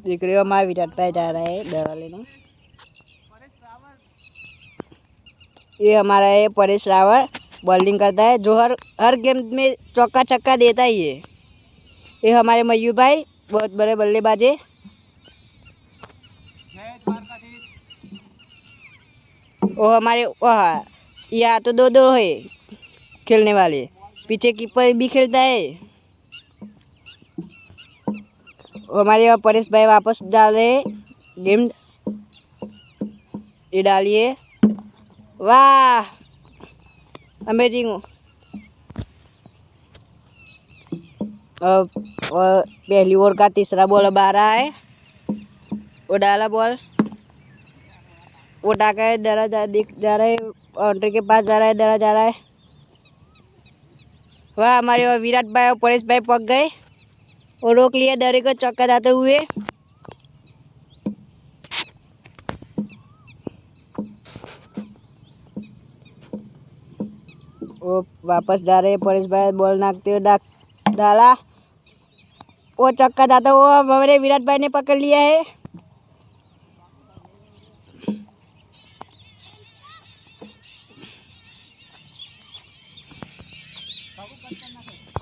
દીકરીઓ માં विराट भाई जा रहा है दवा लेने। ये हमारा है परेश रावल, बॉलिंग करता है जो हर गेम में चौका छक्का देता ही है। ये हमारे मयूर भाई बहुत बड़े बल्लेबाज है। वो हमारे वहाँ यहाँ तो दो दो है खेलने वाले, पीछे कीपर भी खेलता है। हमारे यहाँ परेश भाई वापस डाल रहे गेम, ये डालिए, वाह अमेजिंग। पहली ओवर का तीसरा बॉल अब आ रहा है, वो डाला बॉल, वो डाका दरा जा रहा है, बाउंड्री के पास जा रहा है, दरा जा रहा है। वाह हमारे वहाँ विराट भाई और परेश भाई पक गए और रोक लिया दरे को चौका जाते हुए। वो वापस जा रहे हैं परेश भाई, बॉल नाकते हुए डाला, वो चक्का जाता, वो हमारे विराट भाई ने पकड़ लिया है।